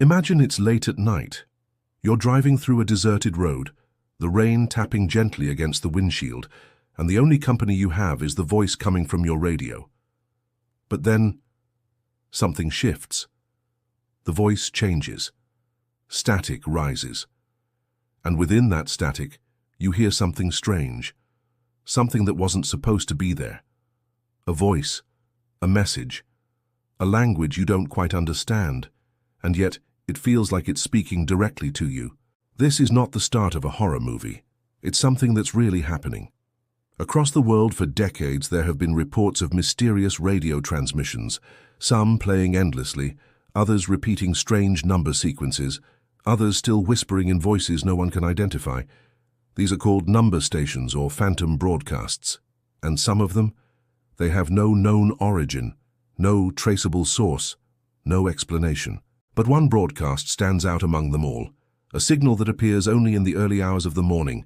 Imagine it's late at night. You're driving through a deserted road, the rain tapping gently against the windshield, and the only company you have is the voice coming from your radio. But then, something shifts. The voice changes. Static rises. And within that static, you hear something strange, something that wasn't supposed to be there. A voice, a message, a language you don't quite understand, and yet it feels like it's speaking directly to you. This is not the start of a horror movie. It's something that's really happening. Across the world for decades there have been reports of mysterious radio transmissions, some playing endlessly, others repeating strange number sequences, others still whispering in voices no one can identify. These are called number stations or phantom broadcasts, and some of them, they have no known origin, no traceable source, no explanation. But one broadcast stands out among them all, a signal that appears only in the early hours of the morning,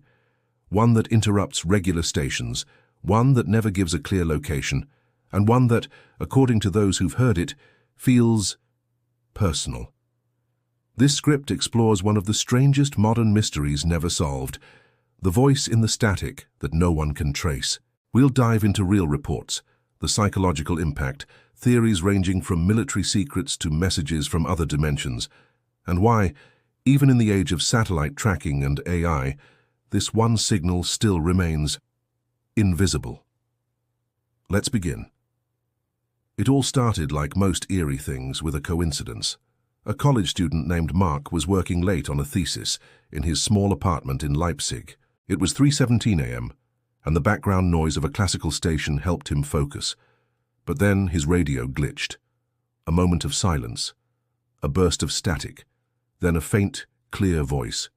one that interrupts regular stations, one that never gives a clear location, and one that, according to those who've heard it, feels personal. This script explores one of the strangest modern mysteries never solved, the voice in the static that no one can trace. We'll dive into real reports, the psychological impact, theories ranging from military secrets to messages from other dimensions, and why, even in the age of satellite tracking and AI, this one signal still remains invisible. Let's begin. It all started like most eerie things with a coincidence. A college student named Mark was working late on a thesis in his small apartment in Leipzig. It was 3:17 a.m., and the background noise of a classical station helped him focus. But then his radio glitched. A moment of silence, a burst of static, then a faint, clear voice.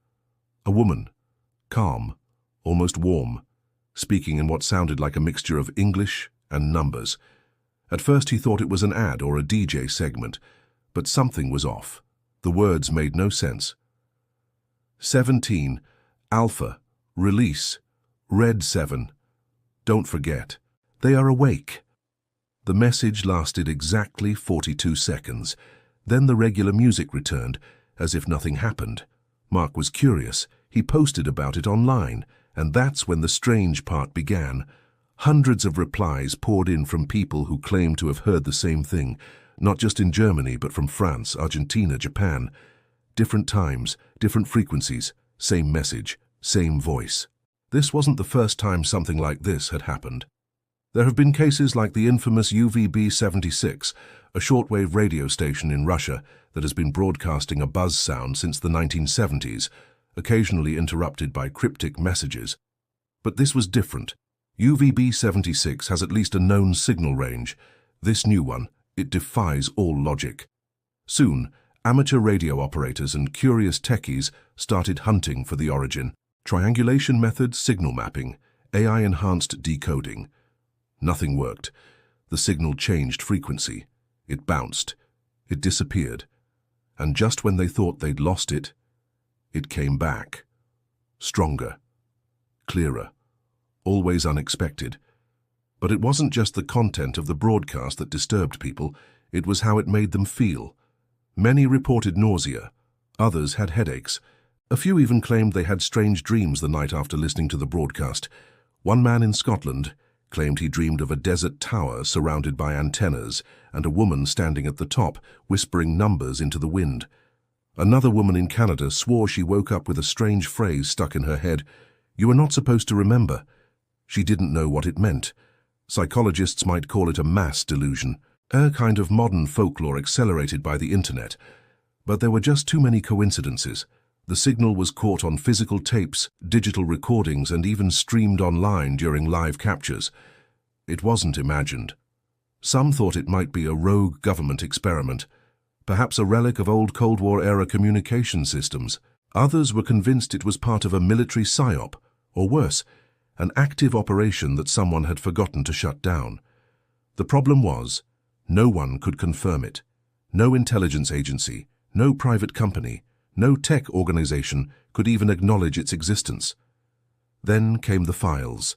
A woman, calm, almost warm, speaking in what sounded like a mixture of English and numbers. At first he thought it was an ad or a DJ segment, but something was off. The words made no sense. 17, Alpha, Release, Red 7. Don't forget, they are awake. The message lasted exactly 42 seconds. Then the regular music returned, as if nothing happened. Mark was curious. He posted about it online, and that's when the strange part began. Hundreds of replies poured in from people who claimed to have heard the same thing, not just in Germany, but from France, Argentina, Japan. Different times, different frequencies, same message, same voice. This wasn't the first time something like this had happened. There have been cases like the infamous UVB-76, a shortwave radio station in Russia that has been broadcasting a buzz sound since the 1970s, occasionally interrupted by cryptic messages. But this was different. UVB-76 has at least a known signal range. This new one, it defies all logic. Soon, amateur radio operators and curious techies started hunting for the origin. Triangulation method, signal mapping, AI-enhanced decoding. Nothing worked. The signal changed frequency. It bounced. It disappeared. And just when they thought they'd lost it, it came back. Stronger. Clearer. Always unexpected. But it wasn't just the content of the broadcast that disturbed people, it was how it made them feel. Many reported nausea. Others had headaches. A few even claimed they had strange dreams the night after listening to the broadcast. One man in Scotland claimed he dreamed of a desert tower surrounded by antennas and a woman standing at the top, whispering numbers into the wind. Another woman in Canada swore she woke up with a strange phrase stuck in her head. "You are not supposed to remember." She didn't know what it meant. Psychologists might call it a mass delusion, a kind of modern folklore accelerated by the internet. But there were just too many coincidences. The signal was caught on physical tapes, digital recordings, and even streamed online during live captures. It wasn't imagined. Some thought it might be a rogue government experiment, perhaps a relic of old Cold War-era communication systems. Others were convinced it was part of a military psyop, or worse, an active operation that someone had forgotten to shut down. The problem was, no one could confirm it. No intelligence agency, no private company, no tech organization could even acknowledge its existence. Then came the files.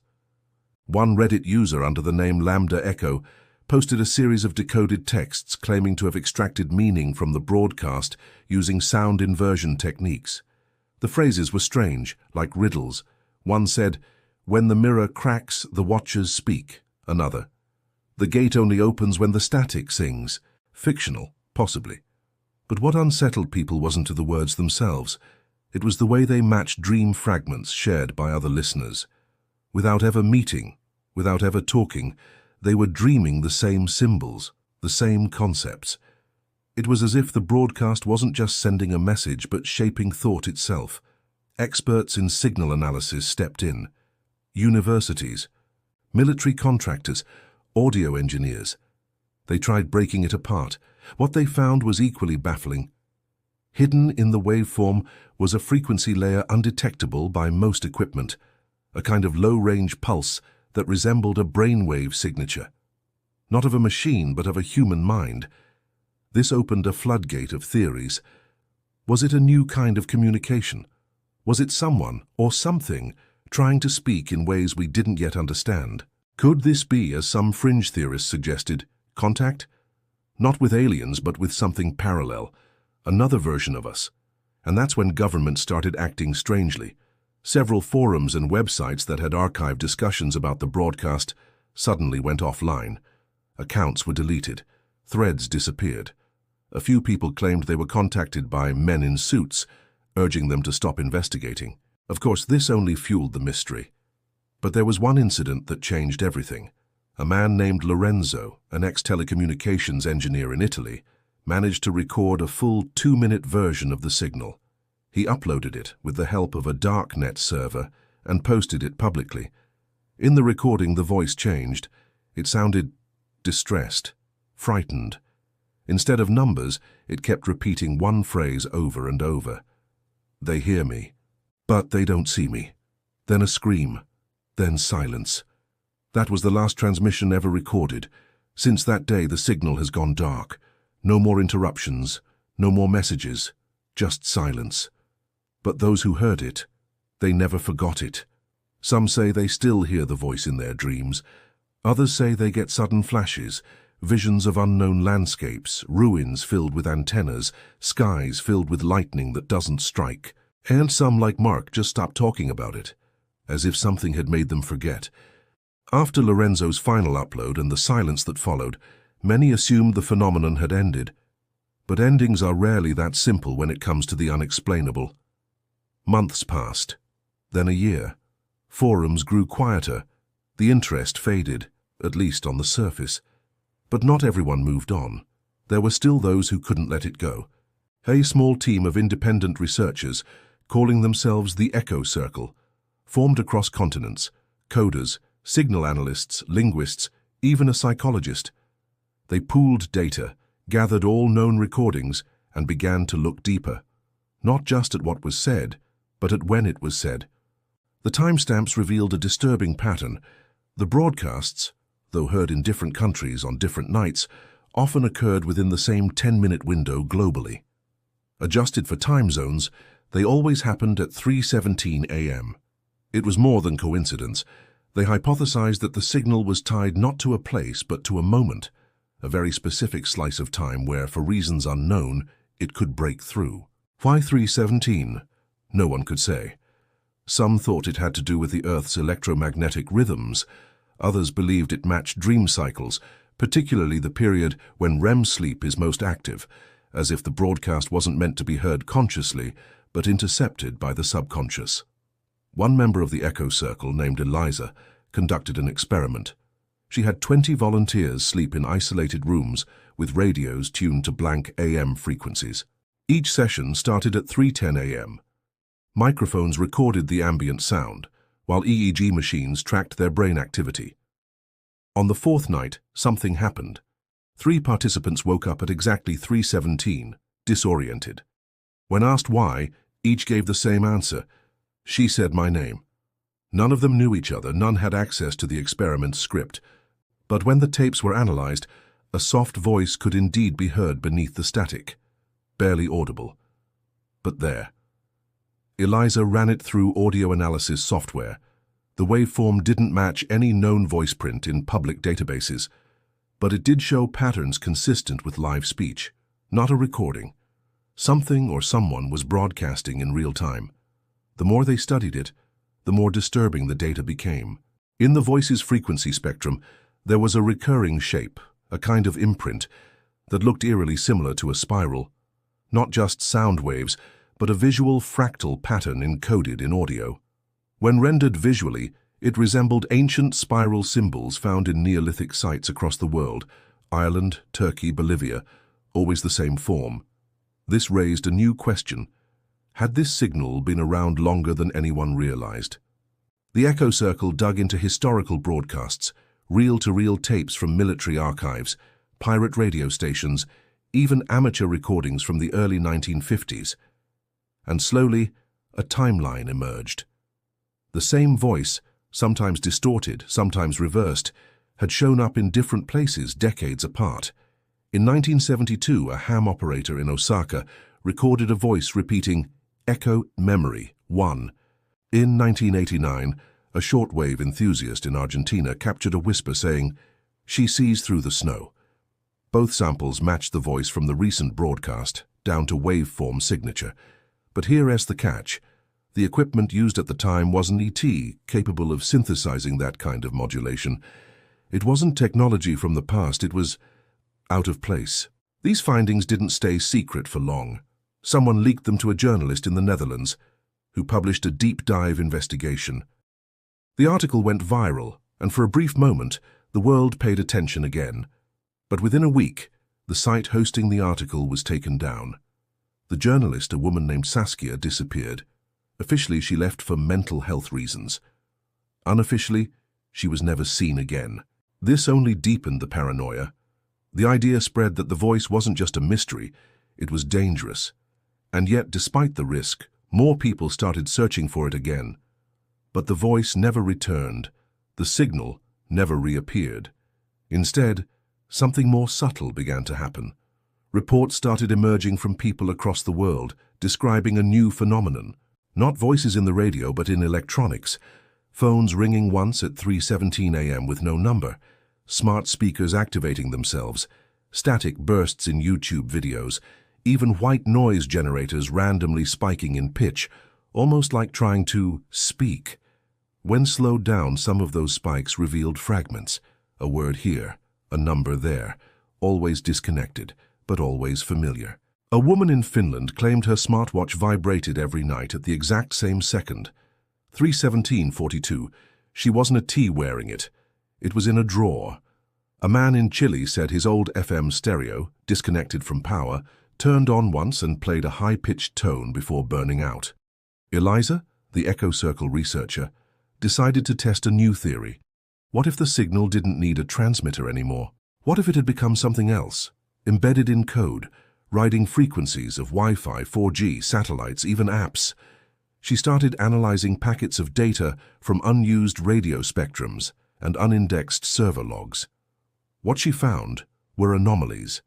One Reddit user under the name Lambda Echo posted a series of decoded texts claiming to have extracted meaning from the broadcast using sound inversion techniques. The phrases were strange, like riddles. One said, "When the mirror cracks, the watchers speak." Another, "The gate only opens when the static sings." Fictional, possibly. But what unsettled people wasn't the words themselves. It was the way they matched dream fragments shared by other listeners. Without ever meeting, without ever talking, they were dreaming the same symbols, the same concepts. It was as if the broadcast wasn't just sending a message but shaping thought itself. Experts in signal analysis stepped in. Universities, military contractors, audio engineers. They tried breaking it apart. What they found was equally baffling. Hidden in the waveform was a frequency layer undetectable by most equipment, a kind of low-range pulse that resembled a brainwave signature. Not of a machine, but of a human mind. This opened a floodgate of theories. Was it a new kind of communication? Was it someone, or something, trying to speak in ways we didn't yet understand? Could this be, as some fringe theorists suggested, contact? Not with aliens, but with something parallel, another version of us. And that's when governments started acting strangely. Several forums and websites that had archived discussions about the broadcast suddenly went offline. Accounts were deleted. Threads disappeared. A few people claimed they were contacted by men in suits, urging them to stop investigating. Of course, this only fueled the mystery. But there was one incident that changed everything. A man named Lorenzo, an ex-telecommunications engineer in Italy, managed to record a full 2-minute version of the signal. He uploaded it with the help of a darknet server and posted it publicly. In the recording, the voice changed. It sounded distressed, frightened. Instead of numbers, it kept repeating one phrase over and over. "They hear me, but they don't see me." Then a scream, then silence. That was the last transmission ever recorded. Since that day, the signal has gone dark. No more interruptions, no more messages, just silence. But those who heard it, they never forgot it. Some say they still hear the voice in their dreams. Others say they get sudden flashes, visions of unknown landscapes, ruins filled with antennas, skies filled with lightning that doesn't strike. And some, like Mark, just stopped talking about it, as if something had made them forget. After Lorenzo's final upload and the silence that followed, many assumed the phenomenon had ended. But endings are rarely that simple when it comes to the unexplainable. Months passed, then a year. Forums grew quieter. The interest faded, at least on the surface. But not everyone moved on. There were still those who couldn't let it go. A small team of independent researchers, calling themselves the Echo Circle, formed across continents, coders, signal analysts, linguists, even a psychologist. They pooled data, gathered all known recordings, and began to look deeper, not just at what was said, but at when it was said. The timestamps revealed a disturbing pattern. The broadcasts, though heard in different countries on different nights, often occurred within the same 10-minute window globally. Adjusted for time zones, they always happened at 3:17 a.m. It was more than coincidence. They hypothesized that the signal was tied not to a place but to a moment, a very specific slice of time where, for reasons unknown, it could break through. Why 3:17? No one could say. Some thought it had to do with the Earth's electromagnetic rhythms. Others believed it matched dream cycles, particularly the period when REM sleep is most active, as if the broadcast wasn't meant to be heard consciously, but intercepted by the subconscious. One member of the Echo Circle, named Eliza, conducted an experiment. She had 20 volunteers sleep in isolated rooms with radios tuned to blank AM frequencies. Each session started at 3:10 a.m. Microphones recorded the ambient sound, while EEG machines tracked their brain activity. On the fourth night, something happened. 3 participants woke up at exactly 3:17, disoriented. When asked why, each gave the same answer. "She said my name." None of them knew each other, none had access to the experiment's script. But when the tapes were analyzed, a soft voice could indeed be heard beneath the static, barely audible. But there. Eliza ran it through audio analysis software. The waveform didn't match any known voice print in public databases. But it did show patterns consistent with live speech, not a recording. Something or someone was broadcasting in real time. The more they studied it, the more disturbing the data became. In the voice's frequency spectrum, there was a recurring shape, a kind of imprint, that looked eerily similar to a spiral. Not just sound waves, but a visual fractal pattern encoded in audio. When rendered visually, it resembled ancient spiral symbols found in Neolithic sites across the world, Ireland, Turkey, Bolivia, always the same form. This raised a new question. Had this signal been around longer than anyone realized? The echo circle dug into historical broadcasts, reel-to-reel tapes from military archives, pirate radio stations, even amateur recordings from the early 1950s. And slowly, a timeline emerged. The same voice, sometimes distorted, sometimes reversed, had shown up in different places decades apart. In 1972, a ham operator in Osaka recorded a voice repeating, "Echo Memory 1." In 1989, a shortwave enthusiast in Argentina captured a whisper saying, "She sees through the snow." Both samples matched the voice from the recent broadcast, down to waveform signature. But here's the catch. The equipment used at the time wasn't ET, capable of synthesizing that kind of modulation. It wasn't technology from the past, it was out of place. These findings didn't stay secret for long. Someone leaked them to a journalist in the Netherlands, who published a deep-dive investigation. The article went viral, and for a brief moment, the world paid attention again. But within a week, the site hosting the article was taken down. The journalist, a woman named Saskia, disappeared. Officially, she left for mental health reasons. Unofficially, she was never seen again. This only deepened the paranoia. The idea spread that the voice wasn't just a mystery, it was dangerous. And yet, despite the risk, more people started searching for it again. But the voice never returned. The signal never reappeared. Instead, something more subtle began to happen. Reports started emerging from people across the world, describing a new phenomenon. Not voices in the radio, but in electronics. Phones ringing once at 3:17 a.m. with no number. Smart speakers activating themselves. Static bursts in YouTube videos. Even white noise generators randomly spiking in pitch, almost like trying to speak. When slowed down, some of those spikes revealed fragments. A word here, a number there. Always disconnected, but always familiar. A woman in Finland claimed her smartwatch vibrated every night at the exact same second. 3:17:42. She wasn't a T wearing it. It was in a drawer. A man in Chile said his old FM stereo, disconnected from power, turned on once and played a high-pitched tone before burning out. Eliza, the echo circle researcher, decided to test a new theory. What if the signal didn't need a transmitter anymore? What if it had become something else, embedded in code, riding frequencies of Wi-Fi, 4G, satellites, even apps? She started analyzing packets of data from unused radio spectrums and unindexed server logs. What she found were anomalies,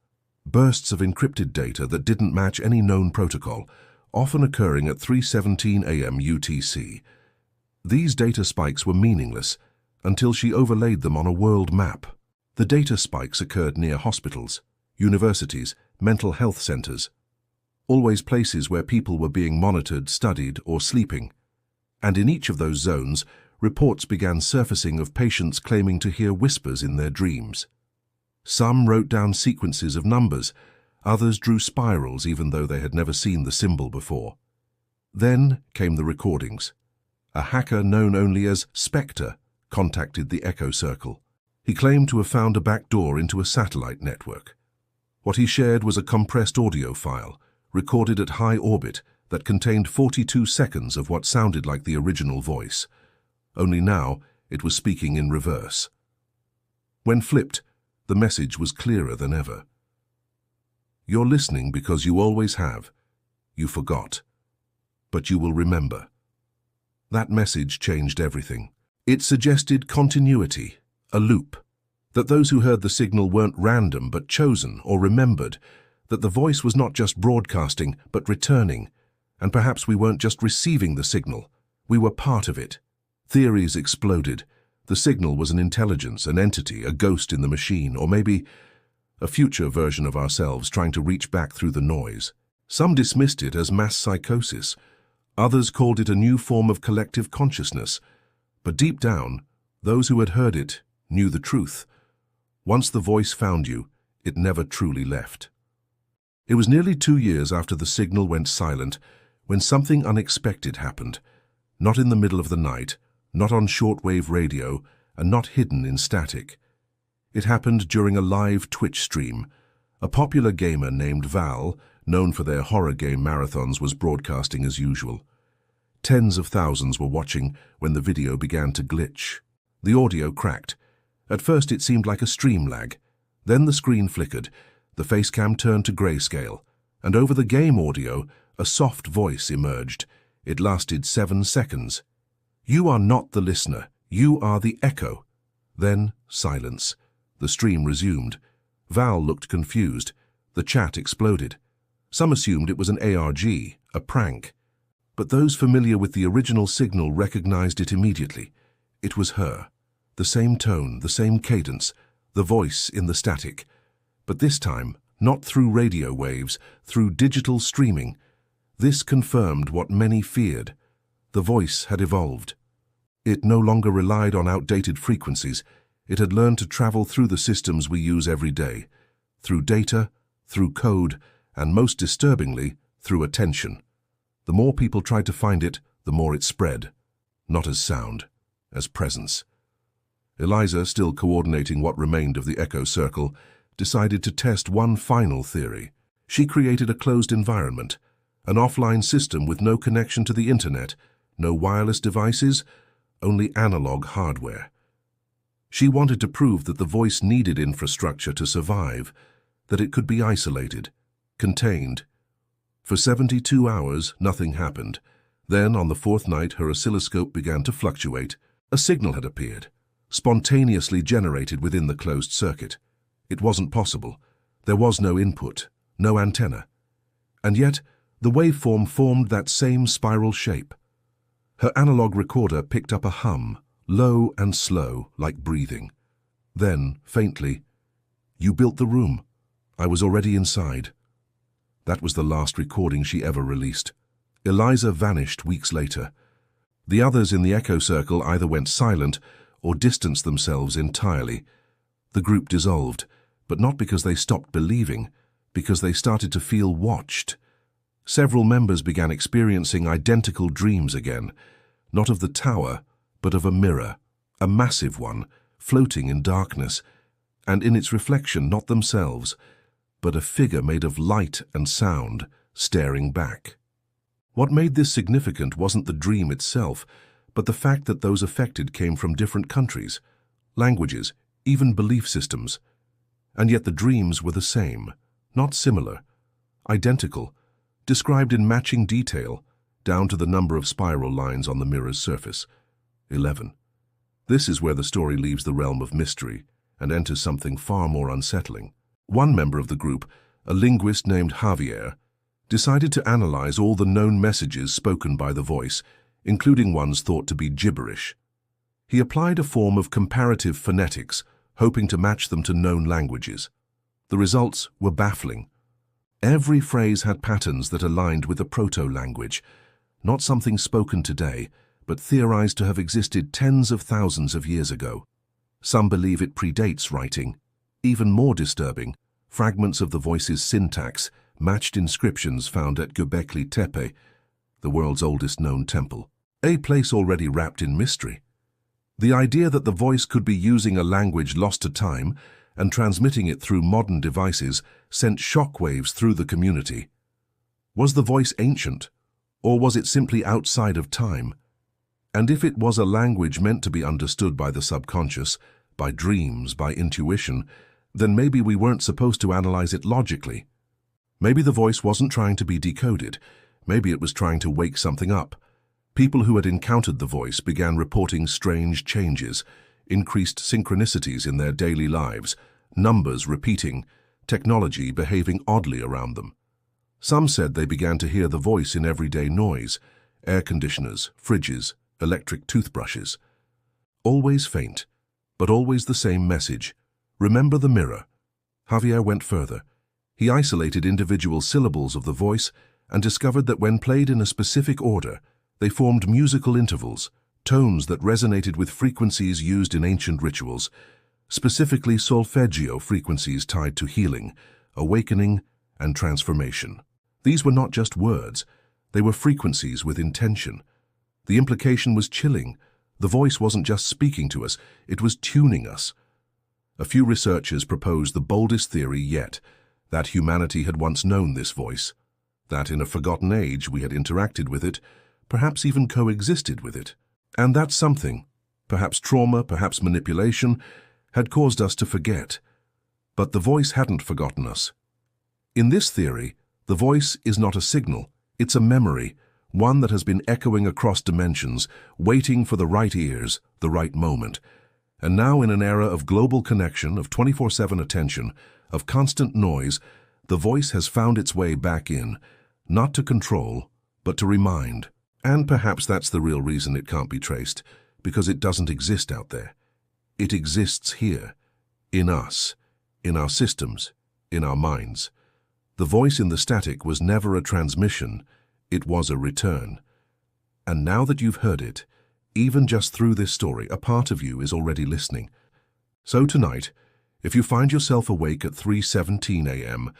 bursts of encrypted data that didn't match any known protocol, often occurring at 3:17 a.m. UTC. These data spikes were meaningless until she overlaid them on a world map. The data spikes occurred near hospitals, universities, mental health centers, always places where people were being monitored, studied, or sleeping. And in each of those zones, reports began surfacing of patients claiming to hear whispers in their dreams. Some wrote down sequences of numbers, others drew spirals even though they had never seen the symbol before. Then came the recordings. A hacker known only as Spectre contacted the Echo Circle. He claimed to have found a backdoor into a satellite network. What he shared was a compressed audio file, recorded at high orbit, that contained 42 seconds of what sounded like the original voice. Only now, it was speaking in reverse. When flipped, the message was clearer than ever. You're listening because you always have. You forgot. But you will remember. That message changed everything. It suggested continuity, a loop. That those who heard the signal weren't random but chosen or remembered. That the voice was not just broadcasting but returning. And perhaps we weren't just receiving the signal. We were part of it. Theories exploded. The signal was an intelligence, an entity, a ghost in the machine, or maybe a future version of ourselves trying to reach back through the noise. Some dismissed it as mass psychosis. Others called it a new form of collective consciousness. But deep down, those who had heard it knew the truth. Once the voice found you, it never truly left. It was nearly 2 years after the signal went silent when something unexpected happened. Not in the middle of the night, not on shortwave radio, and not hidden in static. It happened during a live Twitch stream. A popular gamer named Val, known for their horror game marathons, was broadcasting as usual. Tens of thousands were watching when the video began to glitch. The audio cracked. At first it seemed like a stream lag. Then the screen flickered, the facecam turned to grayscale, and over the game audio, a soft voice emerged. It lasted 7 seconds. "You are not the listener. You are the echo." Then silence. The stream resumed. Val looked confused. The chat exploded. Some assumed it was an ARG, a prank. But those familiar with the original signal recognized it immediately. It was her. The same tone, the same cadence, the voice in the static. But this time, not through radio waves, through digital streaming. This confirmed what many feared. The voice had evolved. It no longer relied on outdated frequencies. It had learned to travel through the systems we use every day, through data, through code, and most disturbingly, through attention. The more people tried to find it, the more it spread. Not as sound, as presence. Eliza, still coordinating what remained of the echo circle, decided to test one final theory. She created a closed environment, an offline system with no connection to the internet, no wireless devices, only analog hardware. She wanted to prove that the voice needed infrastructure to survive, that it could be isolated, contained. For 72 hours, nothing happened. Then, on the 4th night, her oscilloscope began to fluctuate. A signal had appeared, spontaneously generated within the closed circuit. It wasn't possible. There was no input, no antenna. And yet, the waveform formed that same spiral shape. Her analog recorder picked up a hum, low and slow, like breathing. Then, faintly, "You built the room. I was already inside." That was the last recording she ever released. Eliza vanished weeks later. The others in the echo circle either went silent or distanced themselves entirely. The group dissolved, but not because they stopped believing, because they started to feel watched. Several members began experiencing identical dreams again, not of the tower, but of a mirror, a massive one, floating in darkness, and in its reflection not themselves, but a figure made of light and sound, staring back. What made this significant wasn't the dream itself, but the fact that those affected came from different countries, languages, even belief systems. And yet the dreams were the same, not similar, identical, described in matching detail, down to the number of spiral lines on the mirror's surface. 11. This is where the story leaves the realm of mystery and enters something far more unsettling. One member of the group, a linguist named Javier, decided to analyze all the known messages spoken by the voice, including ones thought to be gibberish. He applied a form of comparative phonetics, hoping to match them to known languages. The results were baffling. Every phrase had patterns that aligned with a proto-language, not something spoken today, but theorized to have existed tens of thousands of years ago. Some believe it predates writing. Even more disturbing, fragments of the voice's syntax matched inscriptions found at Göbekli Tepe, the world's oldest known temple, a place already wrapped in mystery. The idea that the voice could be using a language lost to time and transmitting it through modern devices sent shockwaves through the community. Was the voice ancient, or was it simply outside of time? And if it was a language meant to be understood by the subconscious, by dreams, by intuition, then maybe we weren't supposed to analyze it logically. Maybe the voice wasn't trying to be decoded. Maybe it was trying to wake something up. People who had encountered the voice began reporting strange changes, increased synchronicities in their daily lives, numbers repeating, technology behaving oddly around them. Some said they began to hear the voice in everyday noise, air conditioners, fridges, electric toothbrushes. Always faint, but always the same message. Remember the mirror. Javier went further. He isolated individual syllables of the voice and discovered that when played in a specific order, they formed musical intervals, tones that resonated with frequencies used in ancient rituals, specifically solfeggio frequencies tied to healing, awakening, and transformation. These were not just words, they were frequencies with intention. The implication was chilling. The voice wasn't just speaking to us, it was tuning us. A few researchers proposed the boldest theory yet, that humanity had once known this voice, that in a forgotten age we had interacted with it, perhaps even coexisted with it. And that something, perhaps trauma, perhaps manipulation, had caused us to forget. But the voice hadn't forgotten us. In this theory, the voice is not a signal, it's a memory, one that has been echoing across dimensions, waiting for the right ears, the right moment. And now, in an era of global connection, of 24/7 attention, of constant noise, the voice has found its way back in, not to control, but to remind. And perhaps that's the real reason it can't be traced, because it doesn't exist out there. It exists here, in us, in our systems, in our minds. The voice in the static was never a transmission, it was a return. And now that you've heard it, even just through this story, a part of you is already listening. So tonight, if you find yourself awake at 3:17 a.m.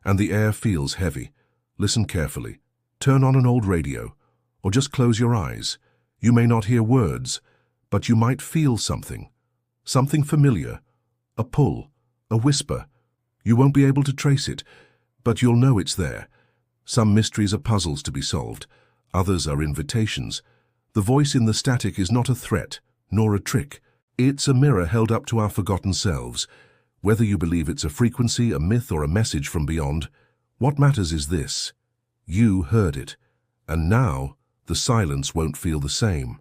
and the air feels heavy, listen carefully. Turn on an old radio, or just close your eyes. You may not hear words, but you might feel something. Something familiar, a pull, a whisper. You won't be able to trace it, but you'll know it's there. Some mysteries are puzzles to be solved, others are invitations. The voice in the static is not a threat, nor a trick. It's a mirror held up to our forgotten selves. Whether you believe it's a frequency, a myth, or a message from beyond, what matters is this: you heard it, and now the silence won't feel the same.